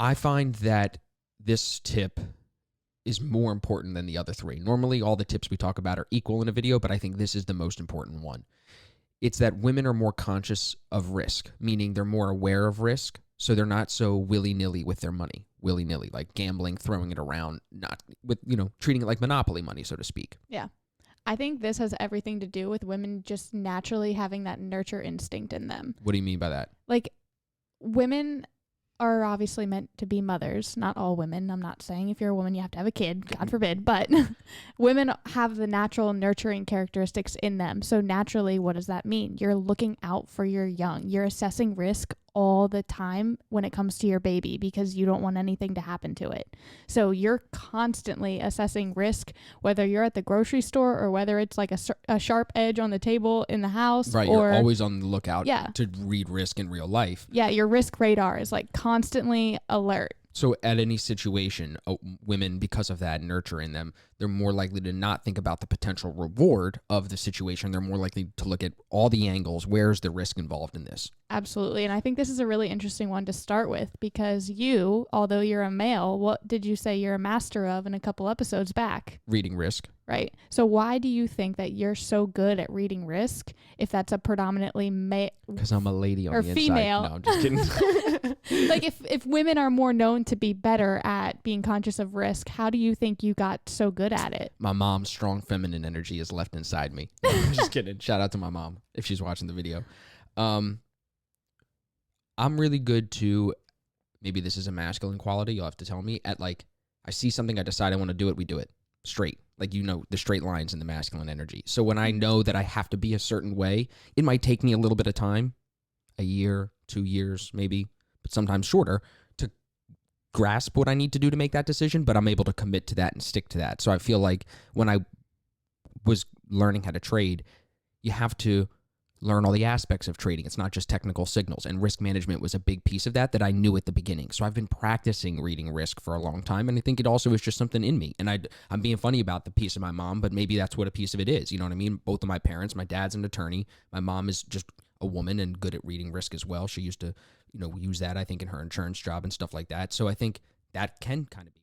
I find that this tip is more important than the other three. Normally, all the tips we talk about are equal in a video, but I think this is the most important one. It's that women are more conscious of risk, meaning they're more aware of risk, so they're not so willy-nilly with their money, willy-nilly, like gambling, throwing it around, not with, treating it like monopoly money, so to speak. Yeah. I think this has everything to do with women just naturally having that nurture instinct in them. What do you mean by that? Like, women are obviously meant to be mothers. Not all women. I'm not saying if you're a woman you have to have a kid, God forbid, but women have the natural nurturing characteristics in them. So naturally, what does that mean? You're looking out for your young. You're assessing risk all the time when it comes to your baby because you don't want anything to happen to it. So you're constantly assessing risk, whether you're at the grocery store or whether it's like a sharp edge on the table in the house. Right, or, you're always on the lookout to read risk in real life. Yeah, your risk radar is like constantly alert. So at any situation, women, because of that nurture in them, they're more likely to not think about the potential reward of the situation. They're more likely to look at all the angles. Where's the risk involved in this? Absolutely. And I think this is a really interesting one to start with because you, although you're a male, what did you say you're a master of in a couple episodes back? Reading risk. Right. So why do you think that you're so good at reading risk if that's a predominantly male? Because I'm a lady on or the female. inside. No, I'm just kidding. Like if women are more known to be better at being conscious of risk, how do you think you got so good at it? My mom's strong feminine energy is left inside me. No, I'm just kidding. Shout out to my mom if she's watching the video. I'm really good to, maybe this is a masculine quality, you'll have to tell me, at like, I see something, I decide I want to do it, we do it. Straight. Like, the straight lines in the masculine energy. So when I know that I have to be a certain way, it might take me a little bit of time, a year, 2 years maybe, but sometimes shorter, to grasp what I need to do to make that decision, but I'm able to commit to that and stick to that. So I feel like when I was learning how to trade, you have to learn all the aspects of trading. It's not just technical signals, and risk management was a big piece of that I knew at the beginning. So I've been practicing reading risk for a long time, and I think it also is just something in me. And I'm being funny about the piece of my mom, but maybe that's what a piece of it is. You know what I mean? Both of my parents, my dad's an attorney. My mom is just a woman and good at reading risk as well. She used to, use that, I think, in her insurance job and stuff like that. So I think that can kind of be